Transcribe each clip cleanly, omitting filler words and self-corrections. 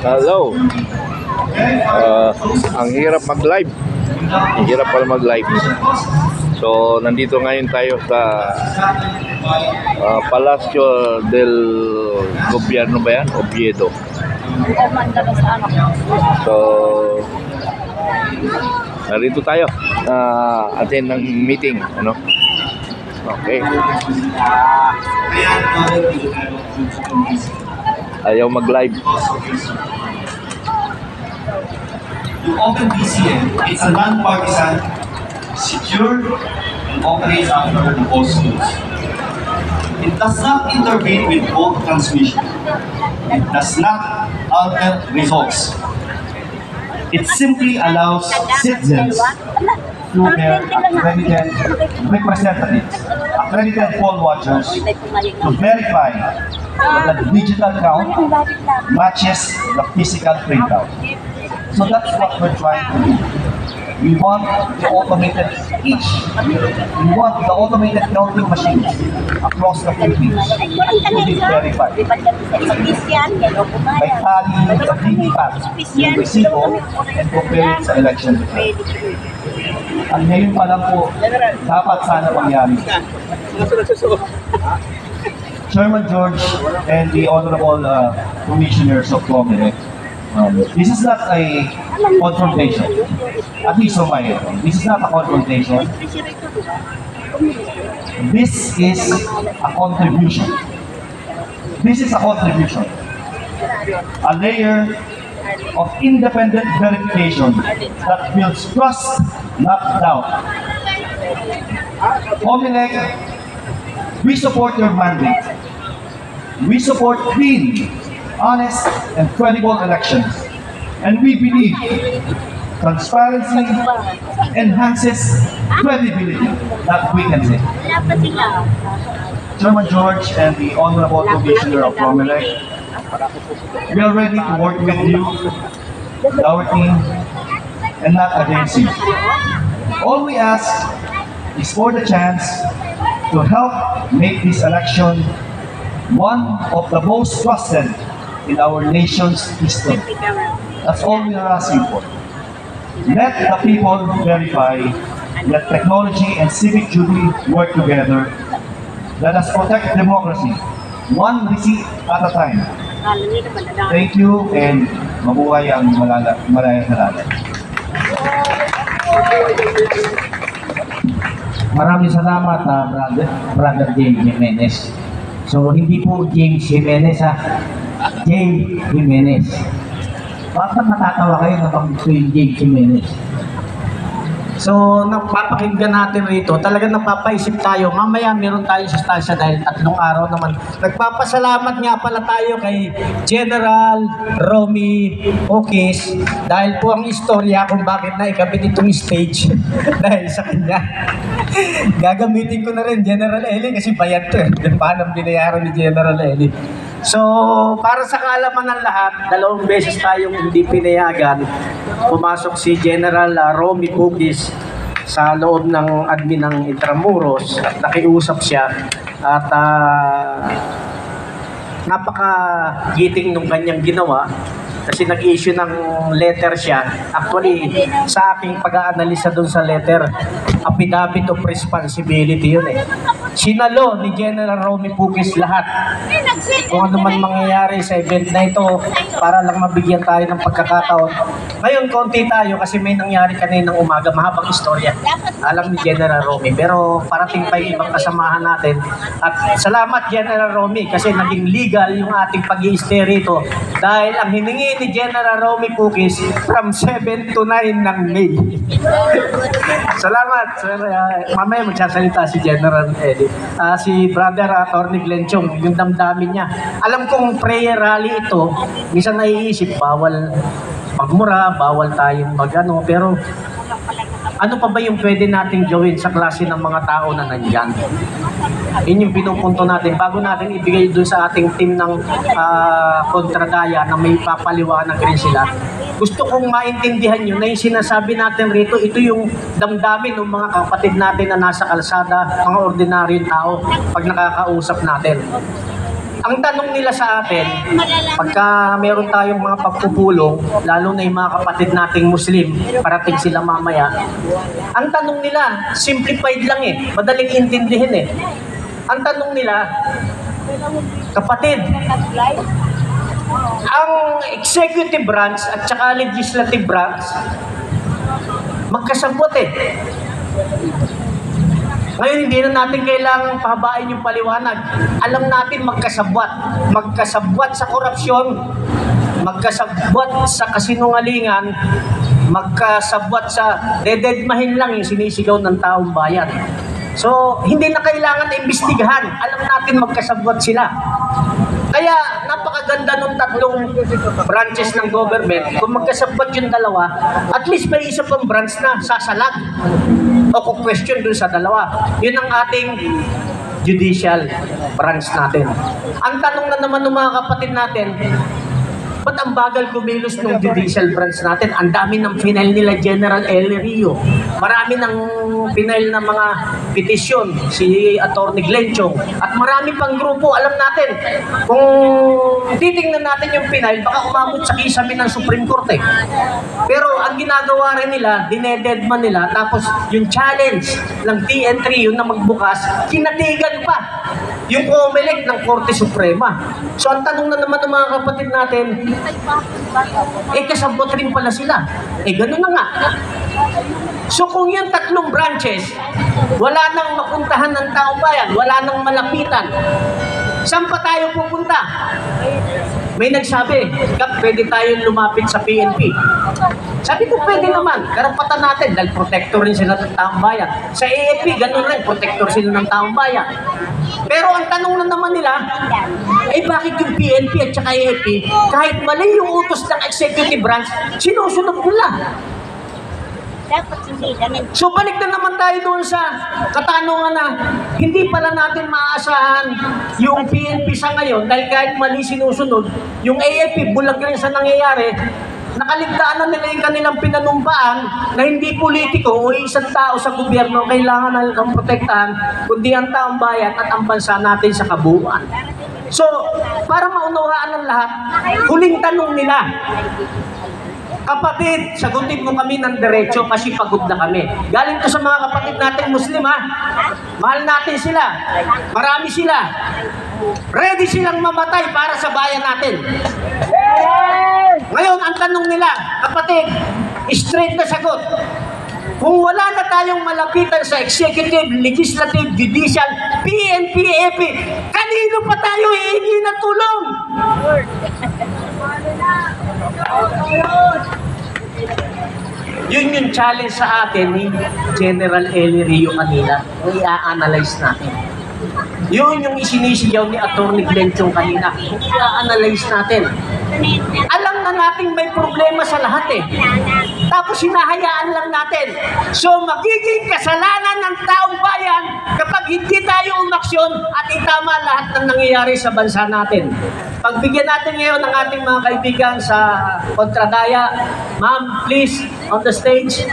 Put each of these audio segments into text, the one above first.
Hello. Ang hirap mag-live. Ang hirap pala mag-live. So, nandito ngayon tayo sa Palacio del Gobierno ba yan? Oviedo. So, narito tayo. Attend ng meeting. Ano? Okay. Ayaw mag-live. You open DCM, it's a non-partisan, secure, and operates under the post rules. It does not intervene with vote transmission. It does not alter results. It simply allows citizens through their accredited representatives, accredited poll watchers, to verify that the digital count matches the physical printout. So that's what we're trying to do. We want the automated we want the automated counting machines across the Philippines to be verified. May tally the VVPAT, yung resibo, and compare it sa election. At ngayon pa lang po, dapat sana mangyari. Chairman George and the Honorable Commissioners of Comelec, this is not a confrontation, at least from my end. This is not a confrontation. This is a contribution. This is a contribution. A layer of independent verification that builds trust, not doubt. Comelec, we support your mandate. We support clean, honest, and credible elections. And we believe transparency enhances credibility that we can say. Chairman George and the Honorable Commissioner of Comelec, we are ready to work with you, with our team, and not against you. All we ask is for the chance to help make this election one of the most trusted in our nation's history. That's all we are asking for. Let the people verify that technology and civic duty work together. Let us protect democracy, one receipt at a time. Thank you, and mabuhay ang malayang halalan. Maraming salamat, Brother James Jimenez. So, hindi po James Jimenez, James Jimenez. Bakit natatawa kayo na pag-ito yung James Jimenez? So, napapakinggan natin rito, talagang napapaisip tayo. Mamaya meron tayong sustansya dahil 3 araw naman. Nagpapasalamat nga pala tayo kay General Romy Pukis dahil po ang istorya kung bakit naikabit itong stage dahil sa kanya. Gagamitin ko na rin General Eli kasi bayad to paano binayaran ni General Eli. So, para sa kaalaman ng lahat, 2 beses tayong hindi pinayagan. Pumasok si General Romy Pukis sa loob ng admin ng Intramuros at nakiusap siya at napaka-giting nung kanyang ginawa kasi nag-issue ng letter siya. Actually, sa aking pag-aanalisa dun sa letter, affidavit of responsibility yun eh. Sinalo ni General Romy Pukis lahat. Kung ano man mangyayari sa event na ito para lang mabigyan tayo ng pagkakataon. Ngayon, konti tayo kasi may nangyari kaninang umaga, mahabang istorya. Alam ni General Romy. Pero parating pa yung ibang kasamahan natin. At salamat General Romy kasi naging legal yung ating pag-i-stay rito. Dahil ang hiningi ni General Romy Pukis from 7 to 9 ng May. Salamat. Mamaya magsasalita si General Eddie. Si Brother Attorney Glenn Chong, yung damdamin niya. Alam kong prayer rally ito, minsan naiisip, bawal pagmura, bawal tayong magano, pero ano pa ba yung pwede nating gawin sa klase ng mga tao na nandyan? Yun yung pinupunto natin. Bago natin ibigay doon sa ating team ng kontradaya na may papaliwanag rin sila, gusto kong maintindihan nyo na yung sinasabi natin rito, ito yung damdamin ng mga kapatid natin na nasa kalsada, mga ordinaryong tao, pag nakakausap natin. Ang tanong nila sa atin, pagka meron tayong mga pagpupulong, lalo na yung mga kapatid nating Muslim, parating sila mamaya, ang tanong nila, simplified lang madaling intindihin Ang tanong nila, kapatid, ang executive branch at saka legislative branch, magkasabot Ngayon, hindi na natin kailangang pahabain yung paliwanag. Alam natin magkasabwat. Magkasabwat sa korupsyon, magkasabwat sa kasinungalingan, magkasabwat sa dededmahin lang yung sinisigaw ng taong bayan. So, hindi na kailangan na imbestigahan. Alam natin magkasabwat sila. Kaya, napakaganda ng tatlong branches ng government. Kung magkasabwat yung dalawa, at least may isa pang branch na sasalag o kung-question dun sa dalawa. Yun ang ating judicial branch natin. Ang tanong na naman ng mga kapatid natin, ba't ang bagal kumilos ng judicial branch natin? Ang dami ng final nila General L. Rio. Marami ng final na mga petisyon, si Atty. Glenchong. At marami pang grupo, alam natin. Kung titingnan natin yung final, baka umabot sa kisame ng Supreme Court Pero ang ginagawa rin nila, dinededman nila, tapos yung challenge ng TN3, yun na magbukas, kinatigan pa yung COMELEC ng Korte Suprema. So ang tanong na naman ng mga kapatid natin, kasabot rin pala sila. Ganun na nga. So kung yung tatlong branches, wala nang mapuntahan ng taong bayan, wala nang malapitan, saan pa tayo pupunta? May nagsabi, Kap, pwede tayong lumapit sa PNP. Sabi ko, pwede naman. Karapatan natin dahil protector rin sila ng taong bayan. Sa AFP, ganun rin, protector sila ng taong bayan. Pero ang tanong na naman nila, bakit yung PNP at saka AFP, kahit mali yung utos ng executive branch, sinusunod nila? So balik na naman tayo doon sa katanungan na hindi pala natin maaasahan yung PNP sa ngayon dahil kahit mali sinusunod, yung AFP bulag rin sa nangyayari, nakaligtaan na nila yung kanilang pinanumpaan na hindi politiko o isang tao sa gobyerno kailangan na protektahan kundi ang taong bayan at ang bansa natin sa kabuuan. So, para maunawaan ng lahat, huling tanong nila, kapatid, sagutin mo kami ng diretso kasi pagod na kami. Galing to sa mga kapatid natin Muslim Mahal natin sila. Marami sila. Ready silang mamatay para sa bayan natin. Ngayon, ang tanong nila, kapatid, straight na sagot. Kung wala na tayong malapitan sa executive, legislative, judicial, PNP, AP, kanino pa tayo hihingi ng tulong? Yun yung challenge sa atin ni General L. Rio kanina. I-analyze natin. Yun yung isinisigaw ni Atty. Glenchong kanina. I-analyze natin. Alam na natin may problema sa lahat Tapos hinahayaan lang natin. So magiging kasalanan ng taong bayan kapag hindi tayo umaksyon at itama lahat ng nangyayari sa bansa natin. Pagbigyan natin ngayon ng ating mga kaibigan sa Kontradaya. Ma'am, please, on the stage.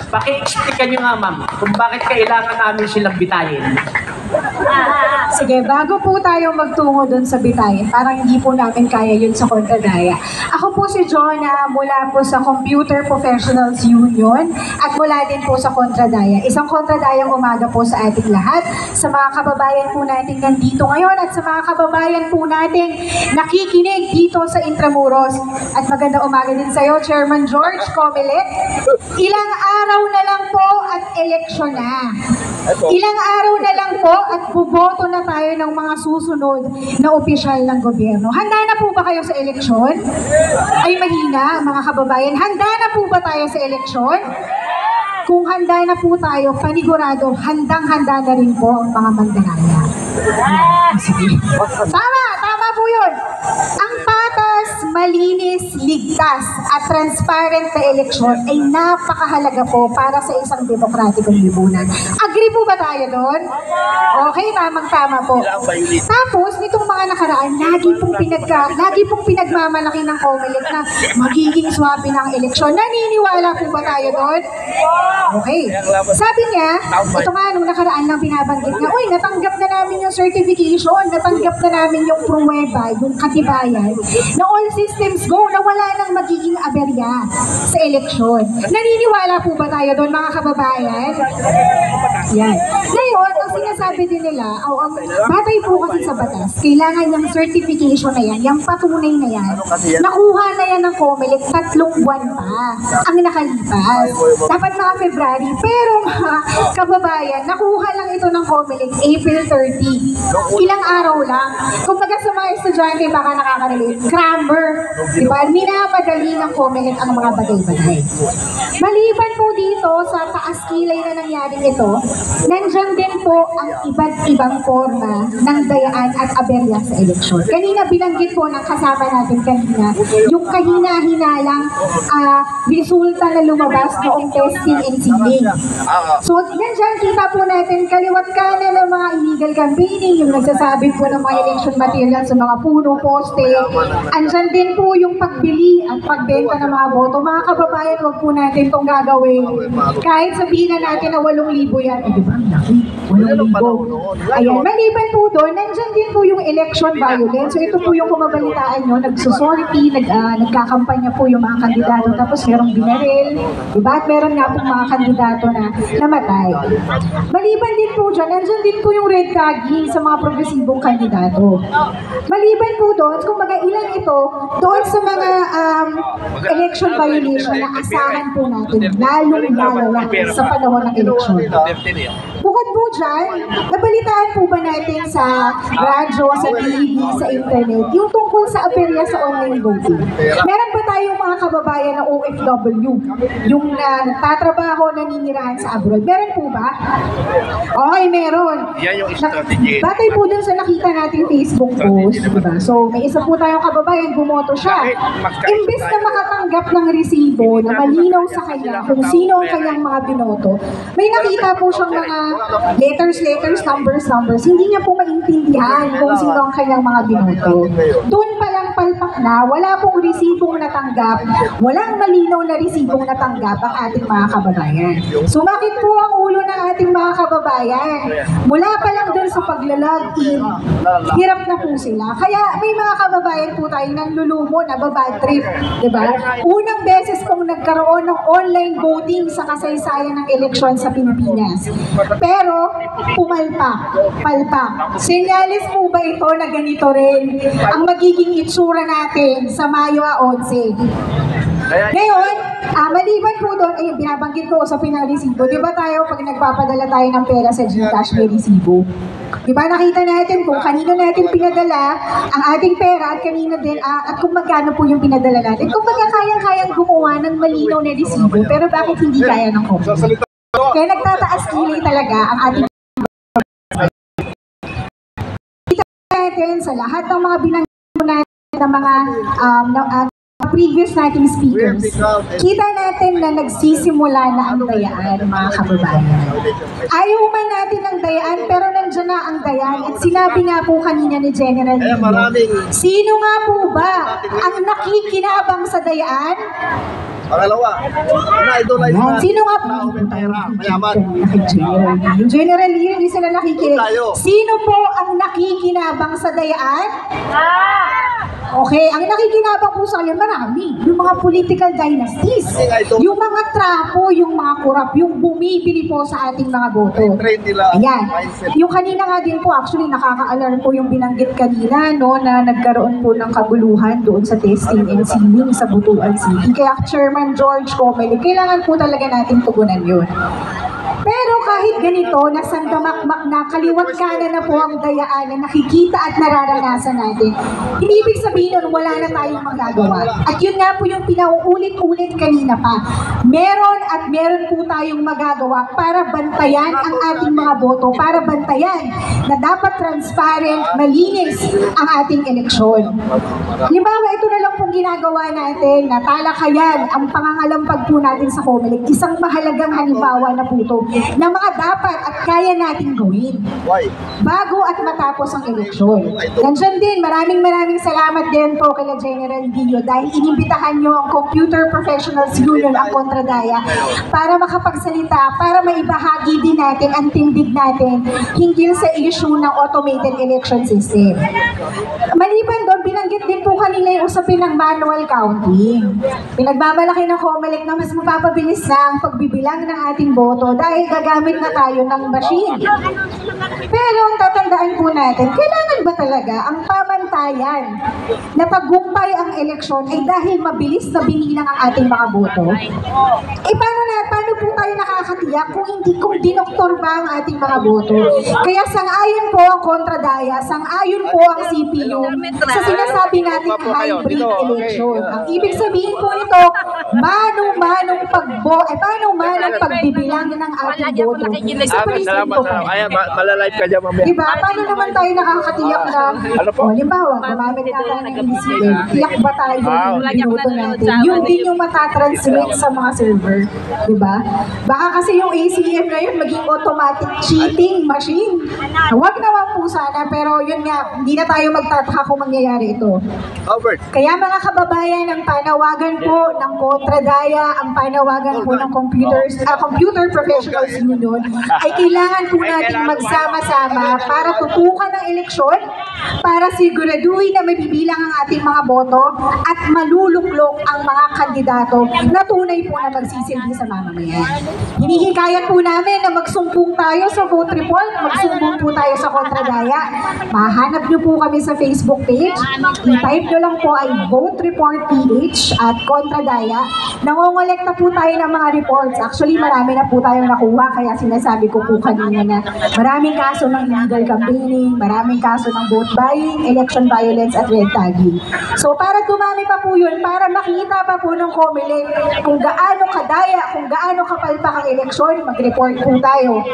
Paki-explican nyo nga, ma'am, kung bakit kailangan namin silang bitayin. Sige, bago po tayo magtungo dun sa bitayin, parang hindi po namin kaya yun sa Kontradaya. Ako po si Jonah mula po sa Computer Professionals Union at mula din po sa Kontradaya. Isang Kontradayang umaga po sa ating lahat, sa mga kababayan po natin nandito ngayon at sa mga kababayan po natin nakikinig dito sa Intramuros. At maganda umaga din sa iyo, Chairman George Comelec. Ilang araw na lang po at eleksyon na. Ilang araw na lang po at buboto na tayo ng mga susunod na opisyal ng gobyerno. Handa na po ba kayo sa eleksyon? Ay mahina, mga kababayan. Handa na po ba tayo sa eleksyon? Kung handa na po tayo, panigurado, handang-handa na rin po ang mga mandaraya. Sige. Tama po yun. Ang patas, malinis, ligtas at transparent na eleksyon ay napakahalaga po para sa isang demokratikong lipunan. Agree po ba tayo doon? Okay, tamang-tama po. Tapos, nitong mga nakaraan, lagi pong pinagmamalaki ng COMELEC na magiging swabe ng eleksyon. Naniniwala po ba tayo doon? Okay. Sabi niya, ito nga, nung nakaraan lang binabanggit niya, uy, natanggap na namin yung certification, natanggap na namin yung pruweba, yung katibayan, na all systems go, na wala nang magiging aberya sa eleksyon. Naniniwala po ba tayo doon, mga kababayan? Yan. Ngayon, ang sinasabi din nila, ang batay po kasi sa batas, kailangan yung certification na yan, yung patunay na yan, nakuha na yan ng COMELEC 3 buwan pa ang nakalipas. Dapat mga February, pero mga kababayan, nakuha lang ito ng COMELEC April 30. Ilang araw lang. Kung baga sa mga estudyante, baka nakaka-relate, crammer, diba? Minamadali ng COMELEC ang mga bagay-bagay. Maliban po dito sa taas kilay na nangyaring ito, nandyan din po ang iba't ibang forma ng dayaan at aberya sa eleksyon. Kanina binanggit po ng kasama natin kanina, yung kahina-hinalang resulta na lumabas noong testing and sealing. So, nandyan kita po natin kaliwat kanan ng mga illegal campaigning, yung nagsasabi po ng mga election material sa mga puno, poste. Andyan din po yung pagbili at pagbenta ng mga boto. Mga kababayan, wag po natin itong gagawin. Kahit sabihin na natin na 8,000 yan, eh, di ba? Ang laki, 8,000. Ayan, maliban po doon, nandyan din po yung election violence. So, ito po yung kumabalitaan nyo, nagsusorty, nagkakampanya po yung mga kandidato, tapos merong binaril, diba? At meron nga po mga kandidato na namatay. Maliban din po dyan, nandyan din po yung red tagging sa mga progresibong kandidato. Maliban po doon, kung ilan ito, doon sa mga election violation na asahan po natin, lalong lalala sa panahon ng eleksyon. Bukod po dyan, nabalitaan po ba natin sa radyo, sa TV, sa internet, yung tungkol sa aberya sa online voting? Meron ba tayong mga kababayan na OFW, yung nagtatrabaho, naninirahan sa abroad? Meron po ba? Okay, meron. Yan yung strategy. Batay po dun sa nakita nating Facebook post, diba? So, may isa po tayong kababayan, bumoto siya. Imbes na makatanggap ng resibo na malinaw sa kanya kung sino ang kanyang mga binoto, may nakita po siyang mga letters, numbers. Hindi niya po maintindihan kung sino ang kanyang mga binoto. Doon pa lang palpak na, wala pong resibong natanggap, walang malinaw na resibong natanggap ang ating mga kababayan. Sumakit po ang ulo ng ating mga kababayan. Mula pa lang doon sa paglalog-in, hirap na po sila. Kaya may mga kababayan po tayo nanlulumo na babad trip, diba? Unang beses pong nagkaroon ng online voting sa kasaysayan ng eleksyon sa Pilipinas. Pero, palpak. Senyales po ba ito na ganito rin ang magiging itsura natin sa Mayo 11? Ngayon, maliban po doon, binabanggit ko sa pinaresibo. Di ba tayo, pag nagpapadala tayo ng pera sa GCash, may resibo? Di ba nakita natin kung kanino natin pinadala ang ating pera at kanino din, at kung magkano po yung pinadala natin. Kung kayang-kayang gumawa ng malinaw na resibo, pero bakit hindi kaya ng COMELEC? Kaya nagtataas kilay talaga ang ating natin sa lahat ng mga binanggit natin ng mga previous nating speakers. Kita natin na nagsisimula na ang dayaan, mga kababayan. Ayaw man natin ang dayaan, pero nandiyan na ang dayaan. At sinabi nga po kanina ni General Lino, sino nga po ba ang nakikinabang sa dayaan? Pangalawa, na-idolize na. Sino nga po? Yung General Lino, hindi sila nakikinig. Sino po ang nakikinabang sa dayaan? Okay, ang nakikinabang po sa kanila, marami. Yung mga political dynasties, yung mga trapo, yung mga korap, yung bumibili po sa ating mga boto. Ayan. Yung kanina nga din po, actually nakaka-alarm po yung binanggit kanina, no, na nagkaroon po ng kaguluhan doon sa testing and sealing sa Butuan City. Kaya Chairman George COMELEC, kailangan po talaga natin tugunan yun. Pero kahit ganito, nasandamakmak na, kaliwat kanan na po ang dayaan na nakikita at nararanasan natin, hindi ibig sabihin nun wala na tayong magagawa. At yun nga po yung pinauulit-ulit kanina pa. Meron po tayong magagawa para bantayan ang ating mga boto, para bantayan na dapat transparent, malinis ang ating eleksyon. Halimbawa, ito na lang pong ginagawa natin na talakayan ang pangangalampag po natin sa COMELEC, isang mahalagang halimbawa na po ito na mga dapat at kaya nating gawin bago at matapos ang eleksyon. Nandiyan din, maraming salamat din po kay General Dio dahil inimbitahan nyo ang Computer Professionals Union, ang Kontradaya, para makapagsalita, para maibahagi din natin ang tindig natin hinggil sa issue ng automated election system. Maliban doon, binanggit din po kanila yung usapin ng manual counting. Pinagmamalaki ng COMELEC na mas mapapabilis na ang pagbibilang ng ating boto dahil gagamit na tayo ng machine. Pero ang tatandaan po natin, kailangan ba talaga ang pamantayan na tagumpay ang eleksyon ay dahil mabilis na binilang ang ating mga boto? Paano po tayo nakakatiyak kung dinoktor ba ang ating mga boto? Kaya sang-ayon po ang Kontradaya, sang-ayon po ang CPU sa sinasabi natin hybrid election. Ang ibig sabihin po nito, manong-manong pagbibilang ng ating boto. Sa presinto po. Malalive ka dyan mamaya. Diba? Paano naman tayo nakakatiyak na, halimbawa, gumamit na tayo ng ECM, tiyak ba tayo yung minuto natin? Yun din yung matatransmit sa mga server. Diba? Baka kasi yung ACM na yun maging automatic cheating machine. Huwag naman po sana, pero yun nga, hindi na tayo magtataka kung mangyayari ito. Albert. Kaya mga kababayan, ang panawagan po ng Kontradaya, ang panawagan po ng Computer Professionals Union, ay kailangan po natin magsama-sama para tutukan ang eleksyon, para siguraduhin na mabibilang ang ating mga boto at maluluklok ang mga kandidato na tunay po na magsisilbi sa mamamayan. Hinihikayat po namin na magsumbong tayo sa vote report, magsumbong po tayo sa Kontradaya. Mahanap nyo po kami sa Facebook page. I-type nyo lang po ay Vote Report PH at Kontradaya. Nangongolekta po tayo ng mga reports. Actually, marami na po tayong nakuha, kaya sinasabi ko po kanina na maraming kaso ng illegal campaigning, maraming kaso ng vote buying, election violence at red tagging. So para dumami pa po yun, para makita pa po ng COMELEC kung gaano kadaya, kung gaano kapalpak ang eleksyon, mag-report po tayo.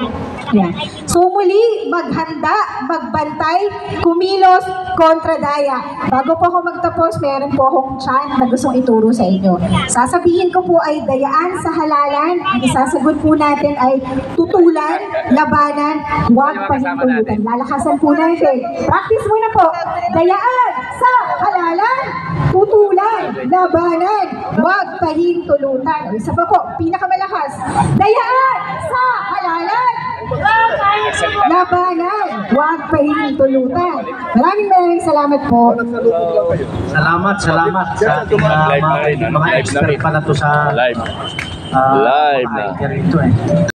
Yan. So muli, maghanda, magbantay, kumilos, Kontradaya. Bago po ako magtapos, meron po akong chant na gustong ituro sa inyo. Sasabihin ko po ay dayaan sa halalan. Ang isasagot po natin ay tutulan, labanan, huwag pahintulutan. Lalakasan po natin. Practice muna po. Dayaan sa halalan, tutulan, labanan, huwag pahintulutan. Isa pa po, pinakamalakas. Dayaan sa halalan, labanan, huwag pahintulutan. Maraming salamat po. Salamat sa ating mga expert pala to sa Live. mga Live na. interview ito